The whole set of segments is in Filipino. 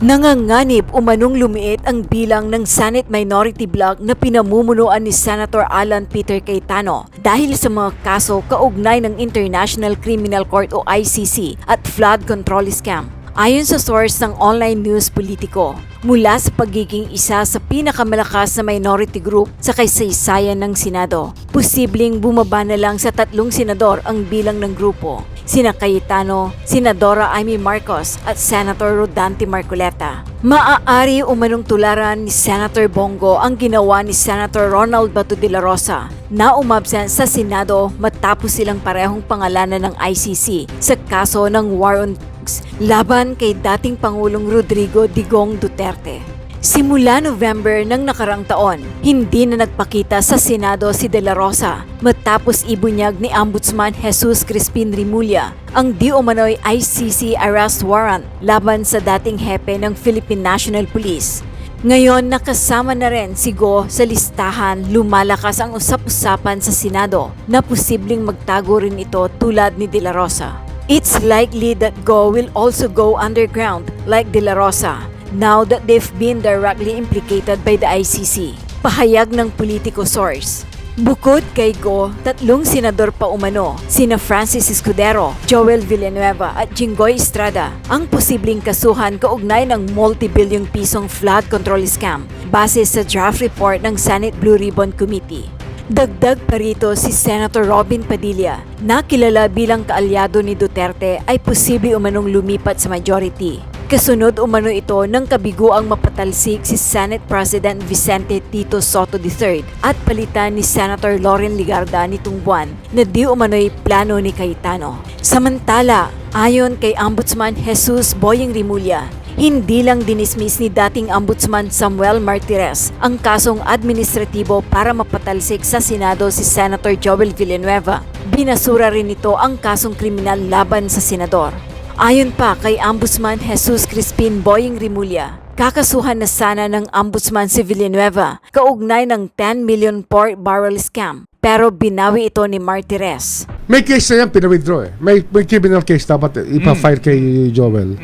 Nanganganib umanong lumiit ang bilang ng Senate Minority Bloc na pinamumunuan ni Senator Alan Peter Cayetano dahil sa mga kaso kaugnay ng International Criminal Court o ICC at flood control scam. Ayon sa source ng online news politiko, mula sa pagiging isa sa pinakamalakas na minority group sa kasaysayan ng Senado, posibleng bumaba na lang sa 3 senador ang bilang ng grupo, sina Cayetano, Senadora Amy Marcos at Senator Rodante Marcoleta. Maaari umanong tularan ni Senator Bongo ang ginawa ni Senator Ronald Bato de la Rosa na umabsent sa Senado matapos silang parehong pangalanan ng ICC sa kaso ng war on drugs laban kay dating Pangulong Rodrigo Digong Duterte. Simula November ng nakarang taon, hindi na nagpakita sa Senado si De La Rosa matapos ibunyag ni Ombudsman Jesus Crispin Remulla ang di umano'y ICC arrest warrant laban sa dating hepe ng Philippine National Police. Ngayon nakasama na rin si Go sa listahan, lumalakas ang usap-usapan sa Senado na posibleng magtago rin ito tulad ni De La Rosa. It's likely that Go will also go underground like De La Rosa now that they've been directly implicated by the ICC. Pahayag ng politiko source. Bukod kay Go, 3 senador pa umano, sina Francis Escudero, Joel Villanueva at Jinggoy Estrada, ang posibleng kasuhan kaugnay ng multi-billion pisong flood control scam base sa draft report ng Senate Blue Ribbon Committee. Dagdag pa rito si Senator Robin Padilla na kilala bilang kaalyado ni Duterte ay posible umanong lumipat sa majority. Kasunod umano ito ng kabiguang mapatalsik si Senate President Vicente Tito Soto III at palitan ni Senator Loren Legarda nitong buwan na di umano'y plano ni Cayetano. Samantala, ayon kay Ombudsman Jesus Boyeng Remulla, hindi lang dinismiss ni dating Ombudsman Samuel Martires ang kasong administratibo para mapatalsik sa Senado si Senator Joel Villanueva. Binasura rin ito ang kasong kriminal laban sa senador. Ayon pa kay Ombudsman Jesus Crispin Boyeng Remulla, kakasuhan na sana ng Ombudsman si Villanueva kaugnay ng 10 million pork barrel scam pero binawi ito ni Martires. May case na yan, pinawithdraw eh. May criminal case dapat ipa-file kay Joel.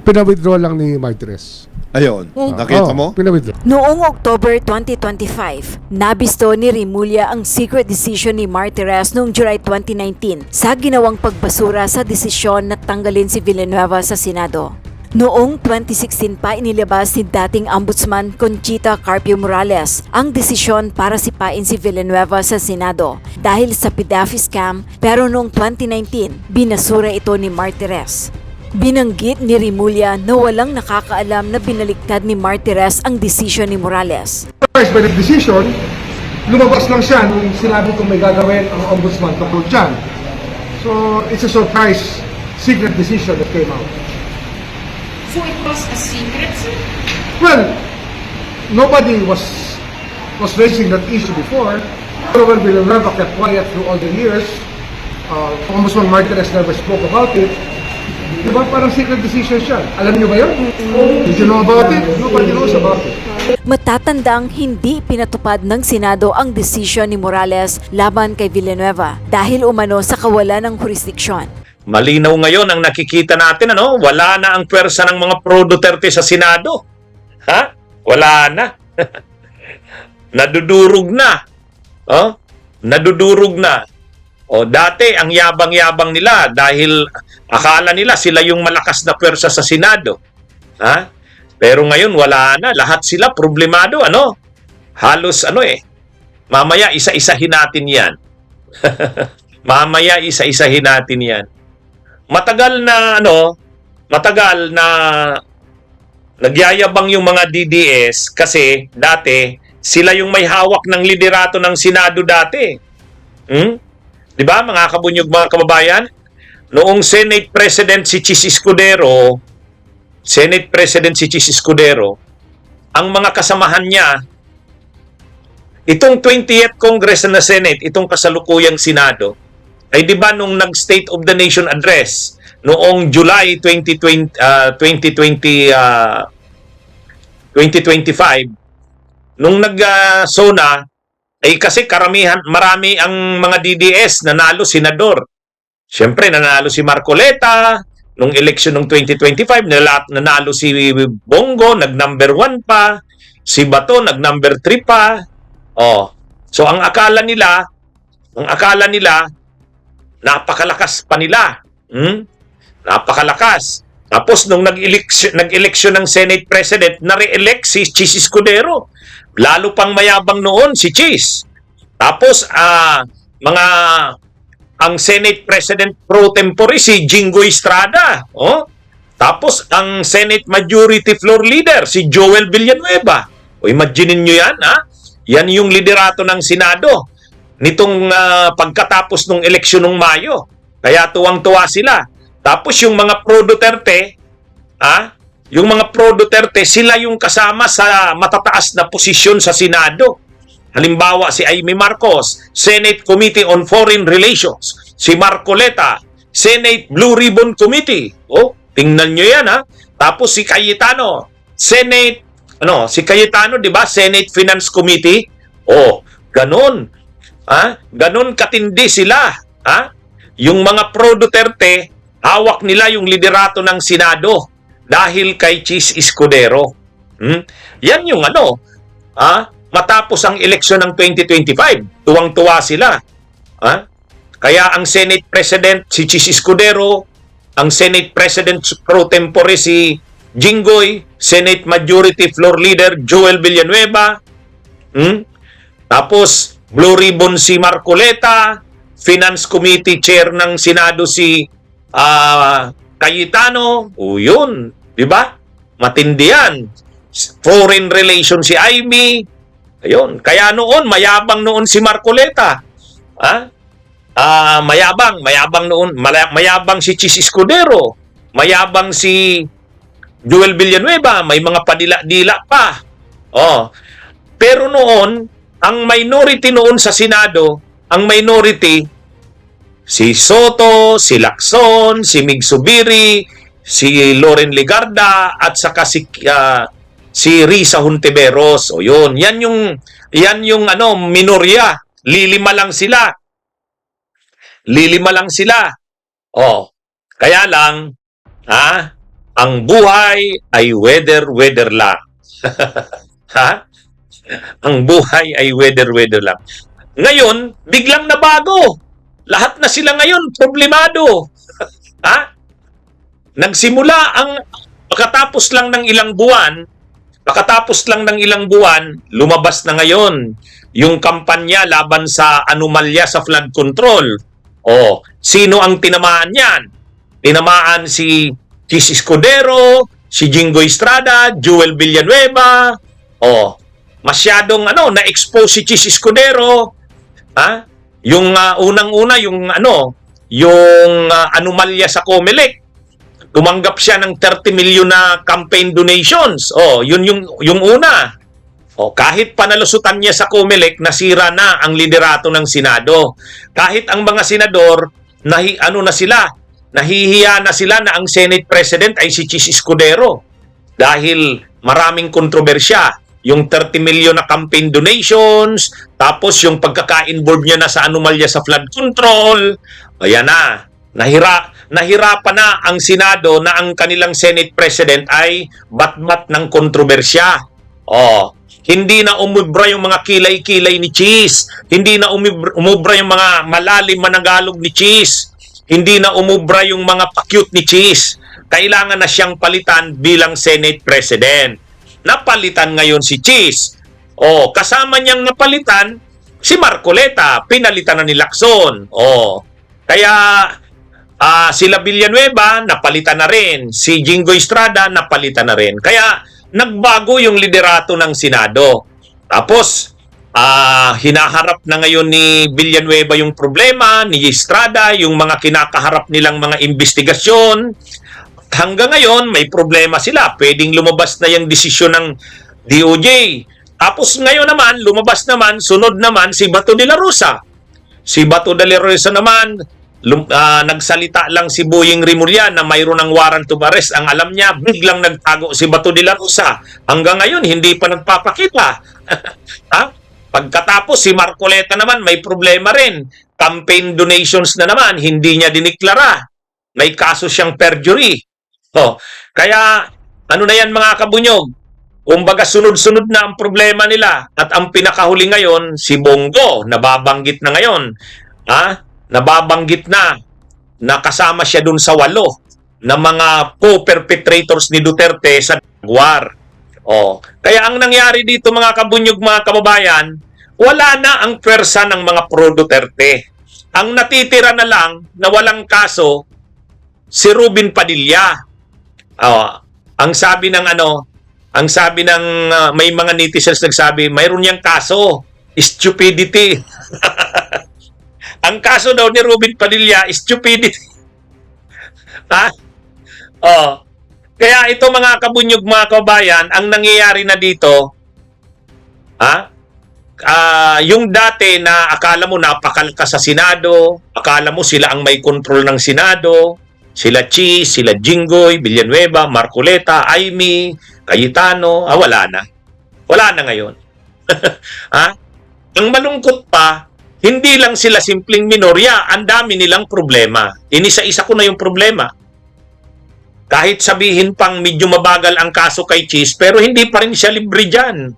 Pinawithdraw lang ni Martires. Ayun, nakita mo? Pinawithdraw. Noong October 2025, nabisto ni Remulla ang secret decision ni Martires noong July 2019 sa ginawang pagbasura sa desisyon na tanggalin si Villanueva sa Senado. Noong 2016 pa inilabas ni dating Ombudsman Conchita Carpio Morales ang desisyon para sipain si Villanueva sa Senado dahil sa PDAFI scam pero noong 2019 binasura ito ni Martires. Binanggit ni Remulla na walang nakakaalam na binaliktad ni Martires ang desisyon ni Morales. First, by the decision, lumabas lang siya nung sinabi kong may gagawin ang ombudsman tungkol dyan. So, it's a surprise, secret decision that came out. So it was a secret, sir? Well, nobody was raising that issue before. Pero when Villanueva kept quiet through all the years, Ombudsman Martires never spoke about it. Di ba parang secret decision siya? Alam niyo ba yun? Did you know about it? Nobody knows about it. Matatandang hindi pinatupad ng Senado ang desisyon ni Morales laban kay Villanueva dahil umano sa kawalan ng jurisdiksyon. Malinaw ngayon ang nakikita natin, wala na ang pwersa ng mga pro-Duterte sa Senado. Ha? Wala na. Nadudurog na. Oh? Nadudurog na. O dati ang yabang-yabang nila dahil akala nila sila yung malakas na pwersa sa Senado. Ha? Pero ngayon wala na, lahat sila problemado, Halos mamaya isa-isahin natin 'yan. Mamaya isa-isahin natin 'yan. Matagal na nagyayabang yung mga DDS kasi dati sila yung may hawak ng liderato ng Senado dati. Di ba mga kabunyog, mga kababayan? Noong Senate President si Chis Escudero, ang mga kasamahan niya, itong 20th Congress na Senate, itong kasalukuyang Senado, ay di ba nung nag-State of the Nation Address noong July 2025, nung nag-SONA, ay kasi marami ang mga DDS nanalo senador. Siyempre nanalo si Marcoleta, nung election ng 2025, nanalo si Bongo, nag-number 1 pa, si Bato nag-number 3 pa. Oh. So ang akala nila napakalakas pa nila. Napakalakas. Tapos nung nag-eleksyon ng Senate President, na-re-elect si Chis Escudero. Lalo pang mayabang noon si Chis. Tapos ang Senate President pro tempore si Jinggoy Estrada. Oh. Tapos ang Senate Majority Floor Leader si Joel Villanueva. O imaginin nyo yan, ha? Yan yung liderato ng Senado nitong pagkatapos ng eleksyon ng Mayo. Kaya tuwang-tuwa sila. Tapos yung mga pro-Duterte, sila yung kasama sa matataas na posisyon sa Senado. Halimbawa, si Amy Marcos, Senate Committee on Foreign Relations. Si Marcoleta, Senate Blue Ribbon Committee. Oh, tingnan nyo yan, ha? Tapos si Cayetano, si Cayetano, di ba? Senate Finance Committee. Oh, ganun. Ganun katindi sila. Yung mga pro-Duterte, hawak nila yung liderato ng Senado dahil kay Chis Escudero. Yan yung matapos ang eleksyon ng 2025, tuwang-tuwa sila. Kaya ang Senate President si Chis Escudero, ang Senate President pro tempore si Jinggoy, Senate Majority Floor Leader Joel Villanueva, tapos Blue Ribbon si Marcoleta, Finance Committee Chair ng Senado si Cayetano, yun, di ba? Matindi yan. Foreign Relations si Amy, ayun. Kaya noon, mayabang noon si Marcoleta. Mayabang noon, mayabang si Chis Escudero, mayabang si Joel Villanueva, may mga padila-dila pa. Oh. Pero noon, ang minority noon sa Senado, si Soto, si Lacson, si Mig Zubiri, si Loren Legarda, at saka si Risa Hontiveros. O yun, yan yung minorya. Lilima lang sila. Oh, kaya lang, ang buhay ay weather lang. Ang buhay ay weather lang. Ngayon, biglang nabago. Lahat na sila ngayon problemado. Nagsimula pagkatapos lang ng ilang buwan, lumabas na ngayon yung kampanya laban sa anomalya sa flood control. Sino ang tinamaan niyan? Tinamaan si Chis Escudero, si Jinggoy Estrada, Joel Villanueva. Masyadong na-expose si Chis Escudero. Yung unang-una yung anomalya sa COMELEC. Tumanggap siya ng 30 million na campaign donations. Yun yung una. Kahit panalusutan niya sa COMELEC, nasira na ang liderato ng Senado. Kahit ang mga senador nahihiya na sila na ang Senate President ay si Chis Escudero dahil maraming kontrobersya. Yung 30 million na campaign donations, tapos yung pagkaka-involve niya na sa anomalya sa flood control. Ayan na. Nahirapan na ang Senado na ang kanilang Senate President ay bat-bat ng kontrobersya. Hindi na umubra yung mga kilay-kilay ni Chis. Hindi na umubra yung mga malalim managalog ni Chis. Hindi na umubra yung mga pa-cute ni Chis. Kailangan na siyang palitan bilang Senate President. Napalitan ngayon si Chis. Kasama niyang napalitan si Marcoleta, pinalitan na ni Lacson. Kaya sila Villanueva napalitan na rin, si Jinggoy Estrada napalitan na rin. Kaya nagbago yung liderato ng Senado. Tapos hinaharap na ngayon ni Villanueva yung problema, ni Estrada yung mga kinakaharap nilang mga investigasyon. Hanggang ngayon, may problema sila. Pwedeng lumabas na yung desisyon ng DOJ. Tapos ngayon naman, sunod naman si Bato de la Rosa. Si Bato de la Rosa naman, nagsalita lang si Boying Rimulya na mayroon ng warrant of arrest. Ang alam niya, biglang nagtago si Bato de la Rosa. Hanggang ngayon, hindi pa nagpapakita. Pagkatapos, si Marcoleta naman, may problema rin. Campaign donations na naman, hindi niya diniklara. may kaso siyang perjury. Kaya ano na yan mga kabunyog? Kumbaga sunod-sunod na ang problema nila at ang pinakahuli ngayon si Bongo, nababanggit na ngayon. Nababanggit na kasama siya dun sa 8 na mga co-perpetrators ni Duterte sa Jaguar. Kaya ang nangyari dito mga kabunyog, mga kababayan, wala na ang pwersa ng mga pro-Duterte. Ang natitira na lang na walang kaso, si Ruben Padilla. Ang sabi ng may mga netizens nagsabi, mayroon niyang kaso, stupidity. Ang kaso daw ni Ruben Padilla, stupidity. Kaya ito mga kabunyog, mga kabayan, ang nangyayari na dito, yung dati na akala mo napakalkas sa Senado, akala mo sila ang may kontrol ng Senado, sila Cheese, sila Jinggoy, Villanueva, Marcoleta, Aimee, Cayetano, wala na. Wala na ngayon. Ang malungkot pa, hindi lang sila simpleng minorya, ang dami nilang problema. Inisa-isa ko na yung problema. Kahit sabihin pang medyo mabagal ang kaso kay Cheese, pero hindi pa rin siya libre dyan.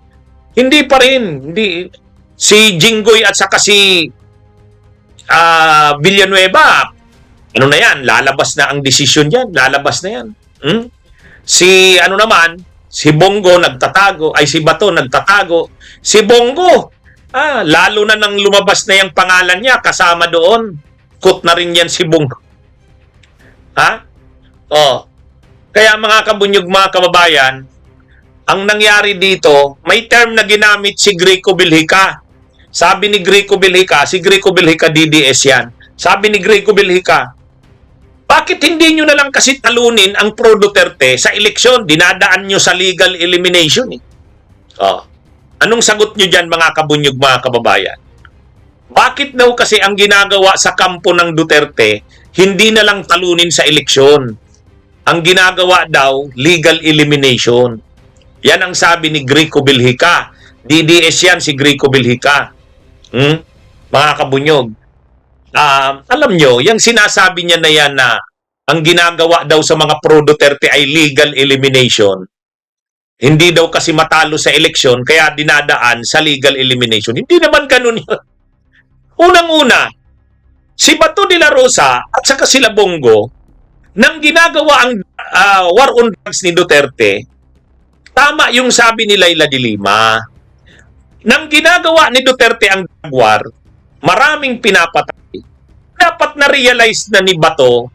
Hindi pa rin. Hindi. Si Jinggoy at saka si Villanueva, ano na yan? Lalabas na ang desisyon yan. Lalabas na yan. Si Bongo nagtatago, si Bato nagtatago. Si Bongo, lalo na nang lumabas na yung pangalan niya, kasama doon. Kut na rin yan si Bongo. Kaya mga kabunyog, mga kababayan, ang nangyari dito, may term na ginamit si Greco Bilhica. Sabi ni Greco Bilhica, si Greco Bilhica DDS yan. Sabi ni Greco Bilhica, bakit hindi nyo na lang kasi talunin ang pro Duterte sa eleksyon? Dinadaan nyo sa legal elimination. Anong sagot nyo dyan mga kabunyog, mga kababayan? Bakit daw kasi ang ginagawa sa kampo ng Duterte, hindi na lang talunin sa eleksyon? Ang ginagawa daw, legal elimination. Yan ang sabi ni Greco Bilhica. DDS yan si Greco Bilhica. Mga kabunyog. Alam nyo, yung sinasabi niya na yan na ang ginagawa daw sa mga pro-Duterte ay legal elimination. Hindi daw kasi matalo sa eleksyon, kaya dinadaan sa legal elimination. Hindi naman ganun yun. Unang-una, si Bato de la Rosa at saka sila Bongo, nang ginagawa ang war on drugs ni Duterte, tama yung sabi ni Laila de Lima. Nang ginagawa ni Duterte ang Jaguar, maraming pinapatay. Dapat na-realize na ni Bato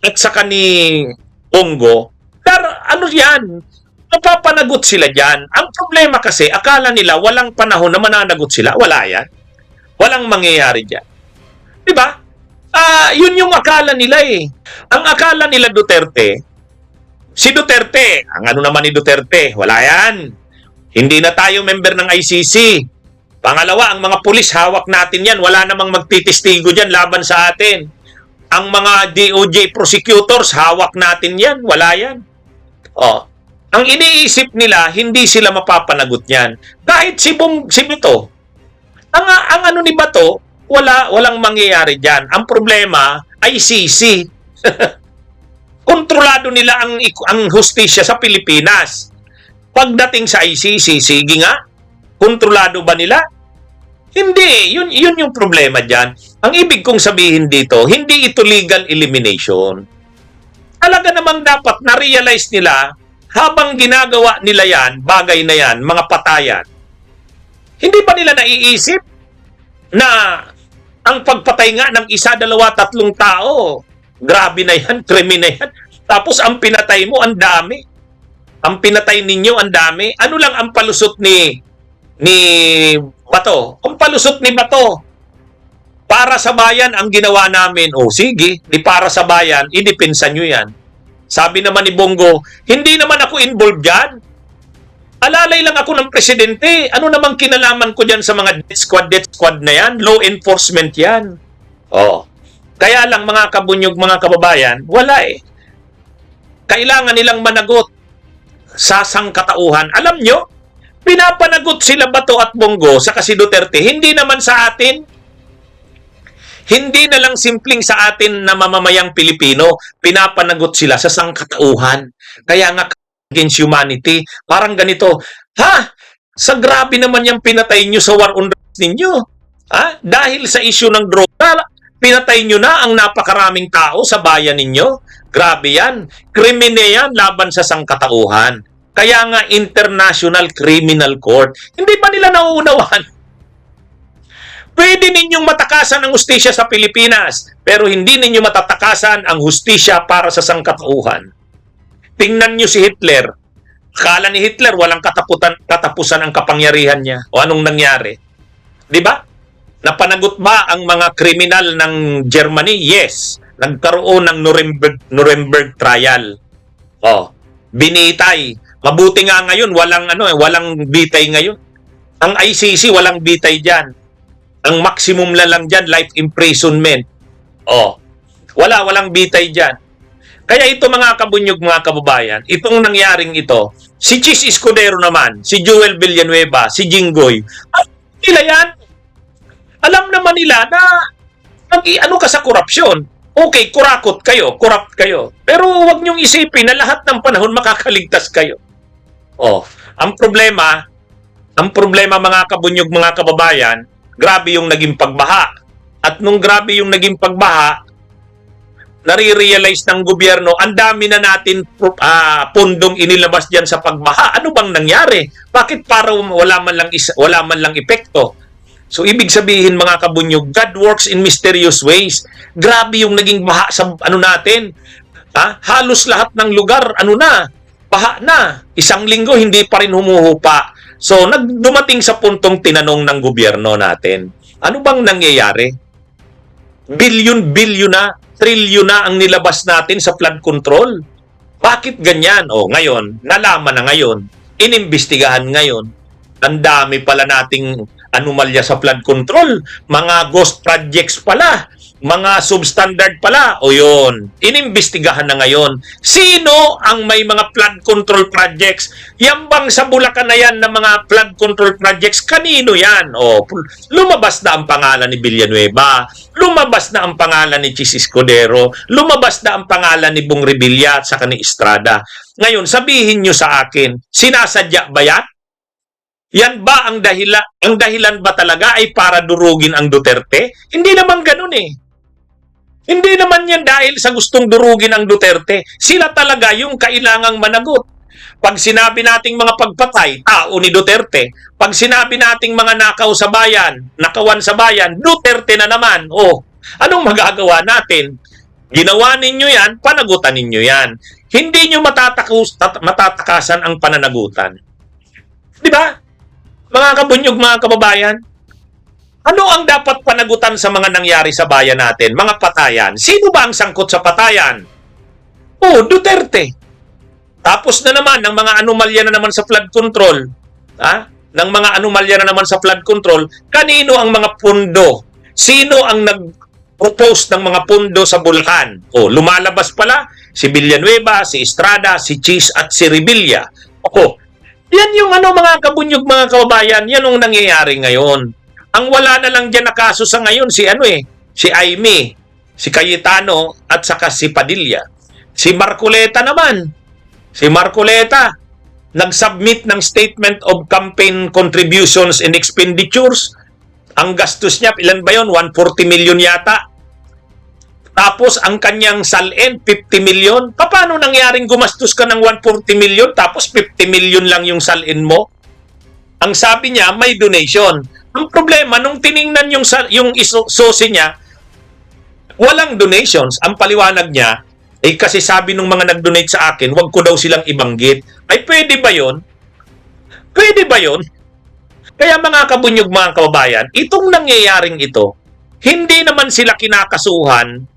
at saka ni Bongo, ano yan? Napapanagot sila dyan. Ang problema kasi, akala nila walang panahon na mananagot sila. Wala yan. Walang mangyayari dyan. Diba? Yun yung akala nila eh. Ang akala nila Duterte, si Duterte, ang ano naman ni Duterte, wala yan. Hindi na tayo member ng ICC. Pangalawa, ang mga pulis, hawak natin yan. Wala namang magtitistigo dyan laban sa atin. Ang mga DOJ prosecutors, hawak natin yan. Wala yan. Ang iniisip nila, hindi sila mapapanagot yan. Kahit si Bato, ang ano ni Bato, walang mangyayari dyan. Ang problema, ICC. Kontrolado nila ang hustisya sa Pilipinas. Pagdating sa ICC, sige nga, kontrolado ba nila? Hindi. Yun yung problema dyan. Ang ibig kong sabihin dito, hindi ito legal elimination. Talaga namang dapat na-realize nila, habang ginagawa nila yan, bagay na yan, mga patayan, hindi ba nila naiisip na ang pagpatay nga ng 1, 2, 3 tao, grabe na yan, krimen na yan. Tapos ang pinatay mo, ang dami. Ang pinatay ninyo, ang dami. Ano lang ang palusot ni Bato? Ang palusot ni Bato, para sa bayan ang ginawa namin. Sige, di para sa bayan, idipinsa nyo yan. Sabi naman ni Bongo, hindi naman ako involved dyan. Alalay lang ako ng presidente. Ano namang kinalaman ko dyan sa mga death squad na yan? Law enforcement yan. Kaya lang mga kabunyog, mga kababayan, wala eh. Kailangan nilang managot sa sangkatauhan. Alam nyo, pinapanagot sila Bato at Bongo sa kasi Duterte. Hindi naman sa atin. Hindi na lang simpleng sa atin na mamamayang Pilipino, pinapanagot sila sa sangkatauhan. Kaya nga against humanity, parang ganito, ha? Sa grabe naman yung pinatay nyo sa war on drugs ninyo. Ha? Dahil sa issue ng droga, pinatay nyo na ang napakaraming tao sa bayan ninyo. Grabe yan. Krimine yan laban sa sangkatauhan. Kaya nga International Criminal Court. Hindi ba nila nauunawaan? Pwede ninyong matakasan ang hustisya sa Pilipinas, pero hindi ninyo matatakasan ang hustisya para sa sangkatauhan. Tingnan nyo si Hitler. Akala ni Hitler walang katapusan ang kapangyarihan niya. O anong nangyari? Di ba? Napanagot ba ang mga kriminal ng Germany? Yes. Nagkaroon ng Nuremberg trial. Oh, binitay. Mabuti nga ngayon walang bitay ngayon. Ang ICC walang bitay diyan. Ang maximum lang diyan life imprisonment. Oh. Walang bitay diyan. Kaya ito mga kabunyog, mga kababayan, itong nangyaring ito, si Chis Escudero naman, si Joel Villanueva, si Jinggoy, nila yan. Alam naman nila na ano ka sa korupsyon. Okay, corrupt kayo. Pero huwag niyong isipin na lahat ng panahon makakaligtas kayo. Oh, ang problema mga kabunyog, mga kababayan, grabe yung naging pagbaha. At nung grabe yung naging pagbaha, nare-realize ng gobyerno, ang dami na natin pundong inilabas diyan sa pagbaha. Ano bang nangyari? Bakit para wala man lang epekto? So ibig sabihin mga kabunyog, God works in mysterious ways. Grabe yung naging baha sa natin. Halos lahat ng lugar baha na. Isang linggo hindi pa rin humuhupa. So dumating sa puntong tinanong ng gobyerno natin, ano bang nangyayari? Bilyon na, trilyon na ang nilabas natin sa flood control. Bakit ganyan? Ngayon, nalaman na ngayon, inimbestigahan ngayon. Ang dami pala nating anomalya sa flood control. Mga ghost projects pala. Mga substandard pala. Yun. Inimbestigahan na ngayon. Sino ang may mga flood control projects? Yan bang sa Bulacan na yan na mga flood control projects? Kanino yan? Lumabas na ang pangalan ni Villanueva. Lumabas na ang pangalan ni Chis Escudero. Lumabas na ang pangalan ni Bong Revilla at saka ni Estrada. Ngayon, sabihin nyo sa akin, sinasadya ba yan? Yan ba ang dahilan? Ang dahilan ba talaga ay para durugin ang Duterte? Hindi naman ganun eh. Hindi naman yan dahil sa gustong durugin ang Duterte. Sila talaga yung kailangang managot. Pag sinabi nating mga pagpatay, tao ni Duterte. Pag sinabi nating mga nakawan sa bayan, Duterte na naman. Anong magagawa natin? Ginawa ninyo yan, panagutan ninyo yan. Hindi nyo matatakasan ang pananagutan. Di ba? Mga kabunyog, mga kababayan, ano ang dapat panagutan sa mga nangyari sa bayan natin? Mga patayan. Sino ba ang sangkot sa patayan? Duterte. Tapos na naman, ng mga anomalya na naman sa flood control. Ng mga anomalya na naman sa flood control, kanino ang mga pundo? Sino ang nag-propose ng mga pundo sa Bulacan? Lumalabas pala si Villanueva, si Estrada, si Chis at si Revilla. Yan yung mga kabunyog, mga kababayan, yan ang nangyayari ngayon. Ang wala na lang dyan na kaso sa ngayon, si Aimee, si Cayetano, at saka si Padilla. Si Marcoleta naman. Si Marcoleta, nag-submit ng Statement of Campaign Contributions and Expenditures. Ang gastos niya, ilan ba yun? 140 million yata. Tapos, ang kanyang salin, 50 million. Paano nangyaring gumastos ka ng 140 million tapos 50 million lang yung salin mo? Ang sabi niya, may donation. Ang problema, nung tiningnan yung sosi niya, walang donations. Ang paliwanag niya, kasi sabi nung mga nag-donate sa akin, wag ko daw silang ibanggit. Ay, pwede ba yun? Pwede ba yun? Kaya mga kabunyog, mga kababayan, itong nangyayaring ito, hindi naman sila kinakasuhan,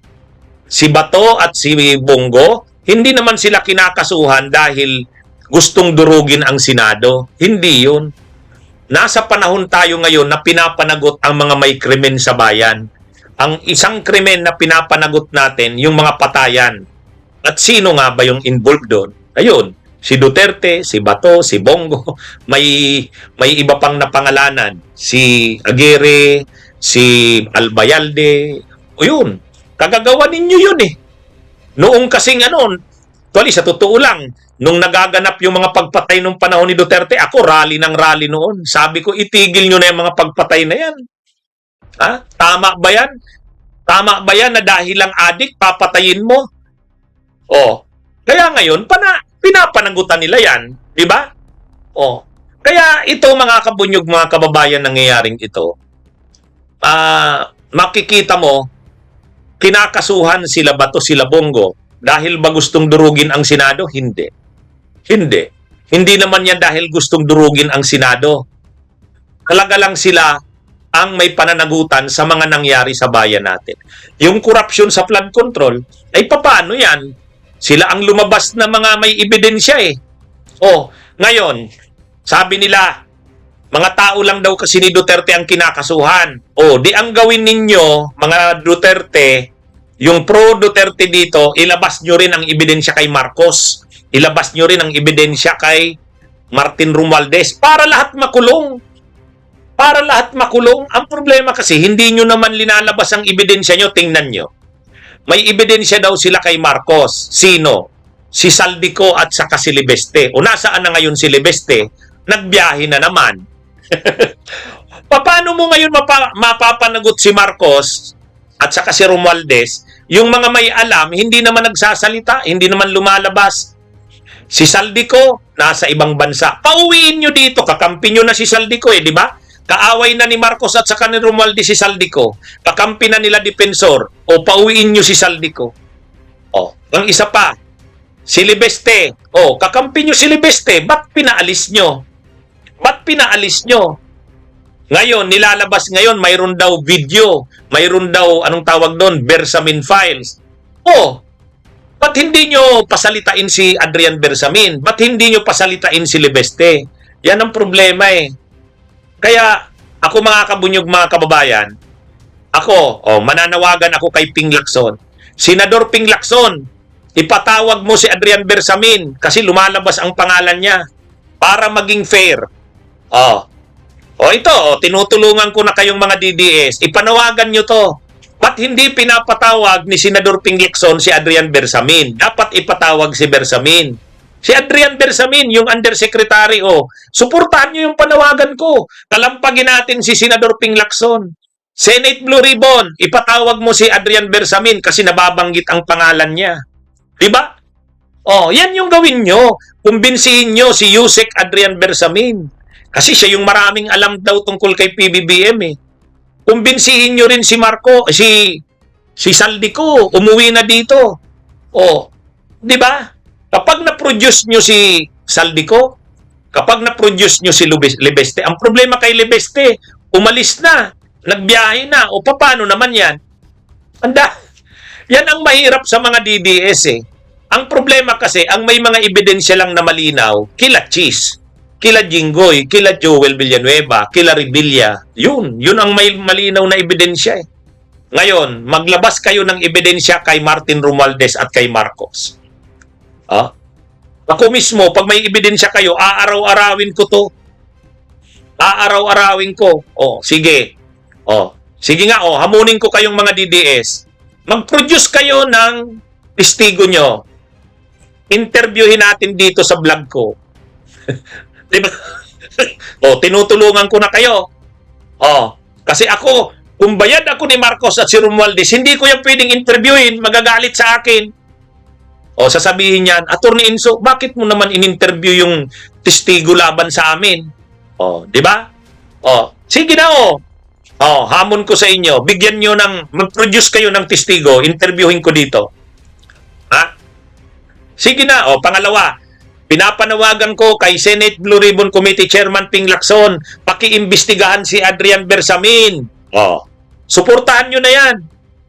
si Bato at si Bongo, hindi naman sila kinakasuhan dahil gustong durugin ang Senado. Hindi yun. Nasa panahon tayo ngayon na pinapanagot ang mga may krimen sa bayan. Ang isang krimen na pinapanagot natin, yung mga patayan. At sino nga ba yung involved doon? Ayun, si Duterte, si Bato, si Bongo, may iba pang napangalanan. Si Aguirre, si Albayalde, O yun, kagagawa ninyo yun eh. Noong kasing actually sa totoo lang, nung nagaganap yung mga pagpatay nung panahon ni Duterte, ako rally ng rally noon. Sabi ko, itigil nyo na yung mga pagpatay na yan. Ha? Tama ba yan? Tama ba yan na dahil lang adik, papatayin mo? Kaya ngayon, pinapanagutan nila yan. Di ba? Kaya ito mga kabunyog, mga kababayan, nangyayaring ito, makikita mo, kinakasuhan sila Bato, sila Bongo, dahil ba gustong durugin ang Senado? Hindi. Hindi. Hindi naman yan dahil gustong durugin ang Senado. Talaga lang sila ang may pananagutan sa mga nangyari sa bayan natin. Yung corruption sa flood control, ay papaano yan? Sila ang lumabas na mga may ebidensya eh. Ngayon, sabi nila, mga tao lang daw kasi ni Duterte ang kinakasuhan. Di ang gawin ninyo, mga Duterte, yung pro-Duterte dito, ilabas nyo rin ang ebidensya kay Marcos. Ilabas nyo rin ang ebidensya kay Martin Romualdez para lahat makulong. Para lahat makulong. Ang problema kasi, hindi nyo naman linalabas ang ebidensya nyo. Tingnan nyo. May ebidensya daw sila kay Marcos. Sino? Si Saldico at saka si Libeste. Nasaan na ngayon si Libeste? Nagbiyahe na naman. Paano mo ngayon mapapanagot si Marcos at saka si Romualdez? Yung mga may alam, hindi naman nagsasalita, hindi naman lumalabas. Si Saldico, nasa ibang bansa. Pauwiin nyo dito, kakampi nyo na si Saldico di ba? Kaaway na ni Marcos at saka ni Romualdez si Saldico. Kakampi na nila Dipensor. Pauwiin nyo si Saldico. Ang isa pa, si Libeste. Kakampi nyo si Libeste. Ba't pinaalis nyo? Ba't pinaalis nyo? Ngayon, nilalabas ngayon, mayroon daw video, mayroon daw, anong tawag doon, Bersamin files. Ba't hindi nyo pasalitain si Adrian Bersamin? Ba't hindi nyo pasalitain si Libeste? Yan ang problema eh. Kaya, ako mga kabunyog, mga kababayan, ako, mananawagan ako kay Ping Lacson. Senador Ping Lacson, ipatawag mo si Adrian Bersamin kasi lumalabas ang pangalan niya para maging fair. Ito, tinutulungan ko na kayong mga DDS. Ipanawagan nyo to. Ba't hindi pinapatawag ni Senador Ping Lacson si Adrian Bersamin? Dapat ipatawag si Bersamin. Si Adrian Bersamin, yung undersecretary, suportahan nyo yung panawagan ko. Kalampagin natin si Senador Ping Lacson. Senate Blue Ribbon, ipatawag mo si Adrian Bersamin kasi nababanggit ang pangalan niya. Diba? Yan yung gawin nyo. Kumbinsihin nyo si Yusek Adrian Bersamin. Kasi siya yung maraming alam daw tungkol kay PBBM eh. Kumbinsihin nyo rin si Marco, si Saldico, umuwi na dito. Di ba? Kapag na-produce nyo si Saldico, kapag na-produce nyo si Libeste, ang problema kay Libeste, umalis na, nagbiyahe na, paano naman yan? Yan ang mahirap sa mga DDS eh. Ang problema kasi, ang may mga ebidensya lang na malinaw, kila Cheese, kila Jinggoy, kila Joel Villanueva, kila Revilla. Yun ang may malinaw na ebidensya eh. Ngayon, maglabas kayo ng ebidensya kay Martin Romualdez at kay Marcos. Ako mismo, pag may ebidensya kayo, aaraw-arawin ko to. Aaraw-arawin ko. Sige. Sige nga, hamunin ko kayong mga DDS. Mag-produce kayo ng testigo nyo. Interviewin natin dito sa vlog ko. Diba? Tinutulungan ko na kayo. Kasi ako, kung bayad ako ni Marcos at si Romualdez, hindi ko yan pwedeng interviewin, magagalit sa akin. Sasabihin niyan, Attorney Enzo, bakit mo naman in-interview yung testigo laban sa amin? Di ba? Sige na hamon ko sa inyo, bigyan nyo mag-produce kayo ng testigo, interviewin ko dito. Sige na, pangalawa, pinapanawagan ko kay Senate Blue Ribbon Committee Chairman Ping Lacson, pakiimbestigahan si Adrian Bersamin. Suportahan nyo na yan.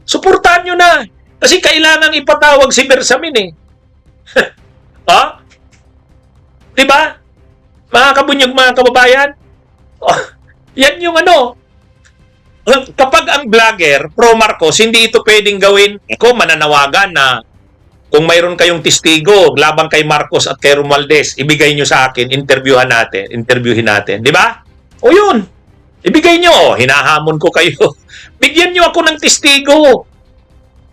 Suportahan nyo na. Kasi kailangan ipatawag si Bersamin eh. Diba? Mga kabunyog, mga kababayan. Yan yung kapag ang vlogger, pro Marcos, hindi ito pwedeng gawin. Ako mananawagan na kung mayroon kayong testigo laban kay Marcos at kay Romualdez, ibigay nyo sa akin, interviewin natin. Di ba? Yun. Ibigay nyo. Hinahamon ko kayo. Bigyan nyo ako ng testigo.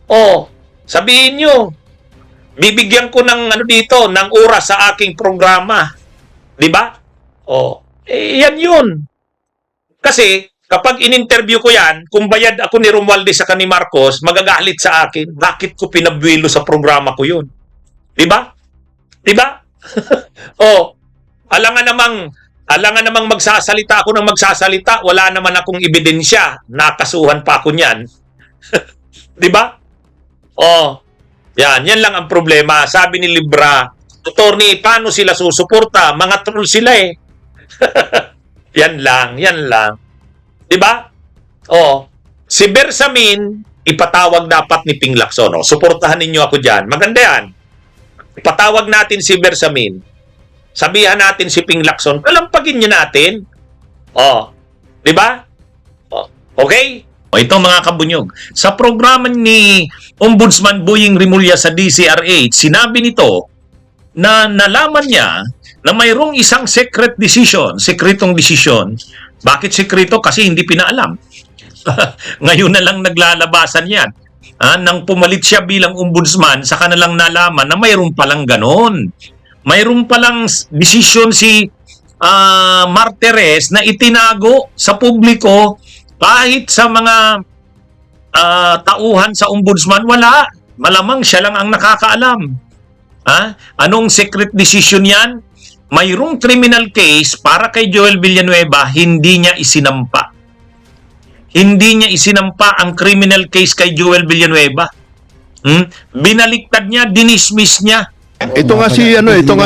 Oh, sabihin nyo, bibigyan ko ng ano dito, ng oras sa aking programa. Di ba? Oh, yan yun. Kasi, kapag in-interview ko yan, kung bayad ako ni Romualdez sa ni Marcos, magagalit sa akin. Bakit ko pinabwilo sa programa ko yun? Di ba? Di ba? Oh, alangan namang magsasalita ako ng magsasalita, wala naman akong ebidensya. Nakasuhan pa ako niyan. Di ba? Oh, yan lang ang problema. Sabi ni Libra, Attorney, paano sila susuporta? Mga troll sila eh. yan lang. Di ba? Oh, si Bersamin, ipatawag dapat ni Ping Lacson. Oh, suportahan ninyo ako dyan. Maganda yan. Ipatawag natin si Bersamin. Sabihan natin si Ping Lacson. Kalampagin niya natin. Oh, di ba? Oh, okay? Ito mga kabunyog, sa programa ni Ombudsman Boying Rimulya sa DCRH, sinabi nito na nalaman niya na mayroong isang sekretong desisyon. Bakit sekreto? Kasi hindi pinaalam. Ngayon na lang naglalabasan yan. Nang pumalit siya bilang ombudsman, saka na lang nalaman na mayroong palang ganon. Mayroong palang desisyon si Martires na itinago sa publiko. Kahit sa mga tauhan sa ombudsman, wala. Malamang siya lang ang nakakaalam. Anong secret decision yan? Mayroong criminal case para kay Joel Villanueva, hindi niya isinampa. Hindi niya isinampa ang criminal case kay Joel Villanueva. Binaliktad niya, dinismiss niya. Ito nga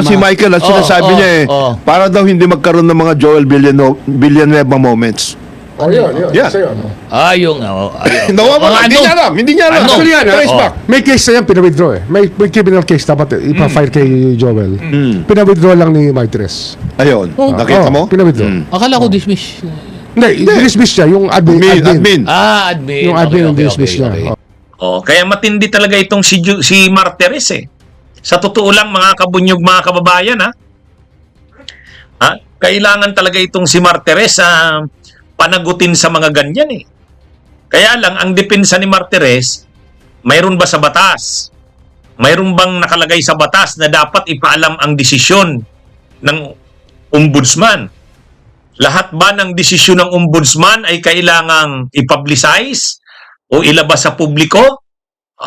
si Michael at sinasabi niya para daw hindi magkaroon ng mga Joel Villanueva moments. Oh, yun. Yeah. Isa yun. Nawawala. Hindi niya alam. Actually yan, Trace back. may case na yan, pinawithdraw eh. May criminal case dapat ipa-file kay Joel. Pinawithdraw lang ni Martires. Ayun. Nakita mo? Pinawithdraw. Akala ko dismiss. Hindi, dismiss siya, yung admin. Admin. Admin. Yung admin yung dismiss niya. okay. Oh. Kaya matindi talaga itong si Martires eh. Sa totoo lang mga kabunyog, mga kababayan kailangan talaga itong si Martires panagutin sa mga ganyan eh. Kaya lang, ang depensa ni Martires, mayroon ba sa batas? Mayroon bang nakalagay sa batas na dapat ipaalam ang desisyon ng ombudsman? Lahat ba ng desisyon ng ombudsman ay kailangang i-publicize o ilabas sa publiko?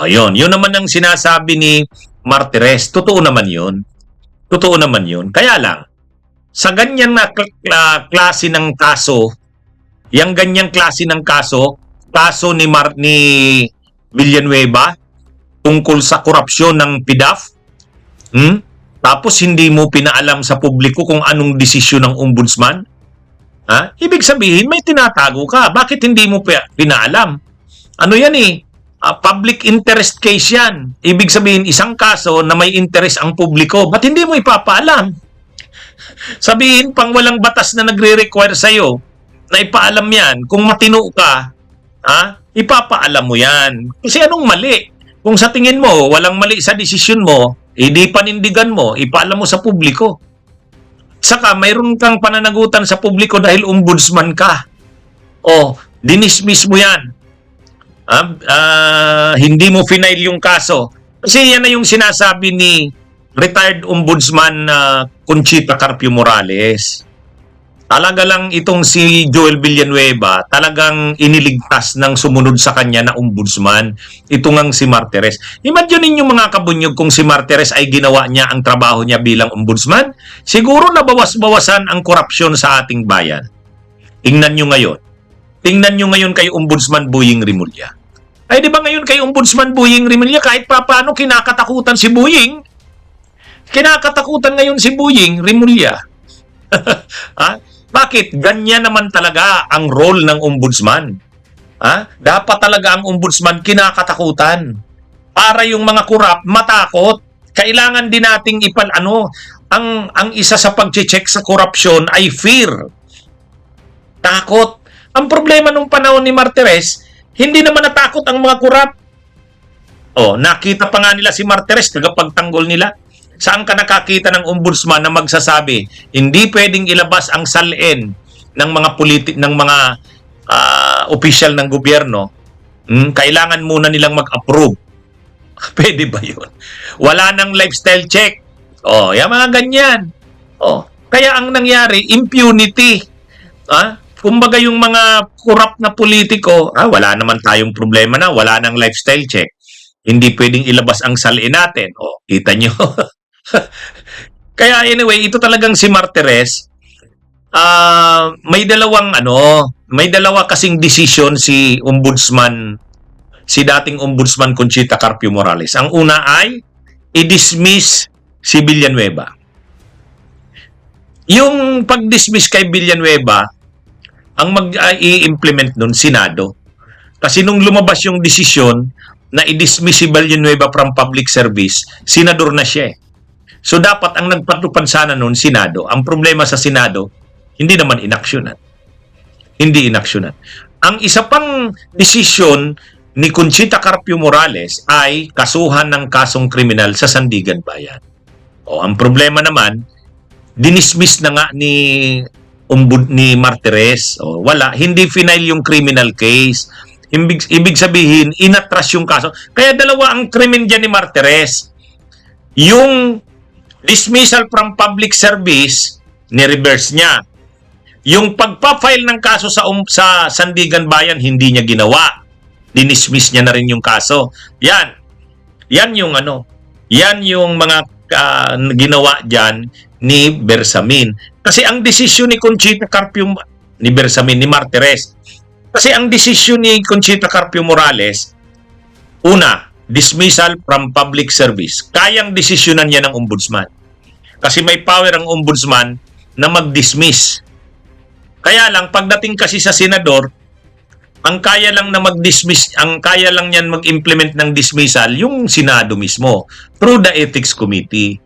Yun naman ang sinasabi ni Martires. Totoo naman yun. Kaya lang, sa ganyan na klase ng kaso, yung ganyang klase ng kaso ni Villanueva tungkol sa korupsyon ng PDAF, tapos hindi mo pinaalam sa publiko kung anong desisyon ng ombudsman, ibig sabihin may tinatago ka. Bakit hindi mo pinaalam? Ano yan public interest case yan. Ibig sabihin isang kaso na may interest ang publiko. Ba't hindi mo ipapaalam? Sabihin pang walang batas na nagre-require sa'yo na ipaalam yan. Kung matino ka, ipapaalam mo yan. Kasi anong mali? Kung sa tingin mo, walang mali sa desisyon mo, hindi panindigan mo, ipaalam mo sa publiko. Saka, mayroon kang pananagutan sa publiko dahil ombudsman ka. Dinismiss mo yan. Hindi mo final yung kaso. Kasi yan na yung sinasabi ni retired ombudsman Conchita Carpio Morales. Talaga lang itong si Joel Villanueva, talagang iniligtas ng sumunod sa kanya na ombudsman. Ito ngang si Martires. Imagine ninyo mga kabunyog kung si Martires ay ginawa niya ang trabaho niya bilang ombudsman. Siguro nabawas-bawasan ang korupsyon sa ating bayan. Tingnan nyo ngayon kay Ombudsman Boying Rimulya. Ay di ba ngayon kay Ombudsman Boying Rimulya, kahit paano kinakatakutan si Boying? Kinakatakutan ngayon si Boying Rimulya. Bakit? Ganyan naman talaga ang role ng ombudsman. Dapat talaga ang ombudsman kinakatakutan. Para yung mga kurap matakot. Kailangan din nating ang isa sa pag-check sa korupsyon ay fear. Takot. Ang problema nung panahon ni Martires, hindi naman natakot ang mga kurap. Nakita pa nga nila si Martires tagapagtanggol nila. Saan ka nakakita ng ombudsman na magsasabi, hindi pwedeng ilabas ang salin ng mga opisyal ng gobyerno Kailangan muna nilang mag-approve. Pwede ba yun? Wala nang lifestyle check. Yung mga ganyan. Kaya ang nangyari, impunity. Kumbaga yung mga corrupt na politiko, wala naman tayong problema na, wala nang lifestyle check. Hindi pwedeng ilabas ang salin natin. Kita nyo. Kaya anyway, ito talagang si Martires, may dalawa kasing decision si dating Ombudsman Conchita Carpio Morales. Ang una ay i-dismiss si Villanueva. Yung pag-dismiss kay Villanueva, ang mag-i-implement nun, Senado. Kasi nung lumabas yung desisyon na i-dismiss si Villanueva from public service, senador na siya eh. So dapat ang nagpatupad sana nun, Senado. Ang problema sa Senado, hindi naman inaksyonan. Hindi inaksyonan. Ang isa pang desisyon ni Conchita Carpio Morales ay kasuhan ng kasong kriminal sa Sandigan Bayan. Ang problema naman, dinismiss na nga ni Martires. Wala, hindi final yung criminal case. Ibig sabihin, inatras yung kaso. Kaya dalawa ang krimen dyan ni Martires. Yung dismissal from public service, ni-reverse niya. Yung pagpa-file ng kaso sa Sandigan Bayan, hindi niya ginawa. Dinismiss niya na rin yung kaso. Yan yung mga ginawa dyan ni Bersamin. Kasi ang desisyon ni Conchita Carpio, ni Martires. Kasi ang desisyon ni Conchita Carpio Morales, una, dismissal from public service. Kayang desisyonan niya ng ombudsman. Kasi may power ang ombudsman na mag-dismiss. Kaya lang, pagdating kasi sa senador, ang kaya lang niyan mag-implement ng dismissal yung Senado mismo through the Ethics Committee.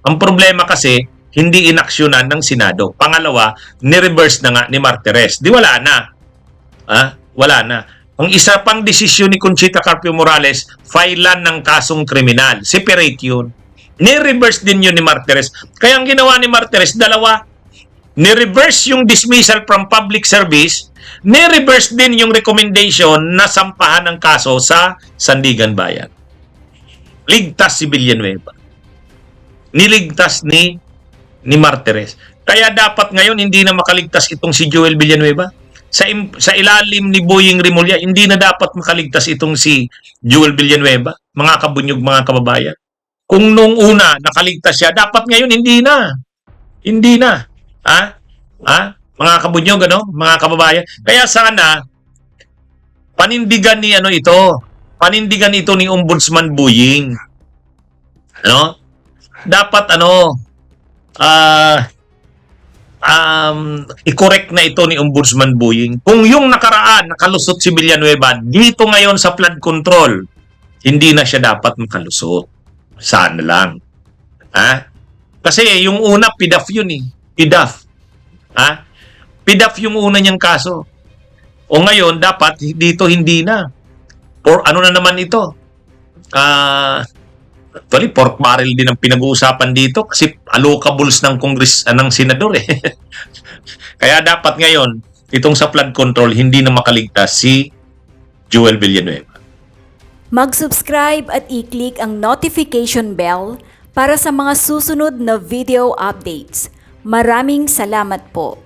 Ang problema kasi, hindi inaksyonan ng Senado. Pangalawa, ni-reverse na nga ni Martires. Di wala na. Wala na. Ang isa pang desisyon ni Conchita Carpio Morales, filean ng kasong kriminal. Separate yun. Ni-reverse din yun ni Martires. Kaya ang ginawa ni Martires, dalawa. Ni-reverse yung dismissal from public service, ni-reverse din yung recommendation na sampahan ng kaso sa Sandigan Bayan. Ligtas si Villanueva. Niligtas ni Martires. Kaya dapat ngayon hindi na makaligtas itong si Joel Villanueva. Sa ilalim ni Boying Rimulya, hindi na dapat makaligtas itong si Joel Villanueva. Mga kabunyog, mga kababayan. Kung nung una nakaligtas siya, dapat ngayon hindi na. Hindi na. Mga kabunyog, mga kababayan. Kaya sana, panindigan ito ni Ombudsman Boying. Dapat i-correct na ito ni Ombudsman Boying. Kung yung nakaraan nakalusot si Villanueva, dito ngayon sa flood control, hindi na siya dapat makalusot. Sana lang. Kasi yung una, PDAF yun eh. PDAF. PDAF yung una niyang kaso. O ngayon, dapat dito hindi na. Or ano na naman ito? Actually, pork barrel din ang pinag-uusapan dito kasi allocables ng ng senador eh. Kaya dapat ngayon, itong sa flood control, hindi na makaligtas si Joel Villanueva. Mag-subscribe at i-click ang notification bell para sa mga susunod na video updates. Maraming salamat po.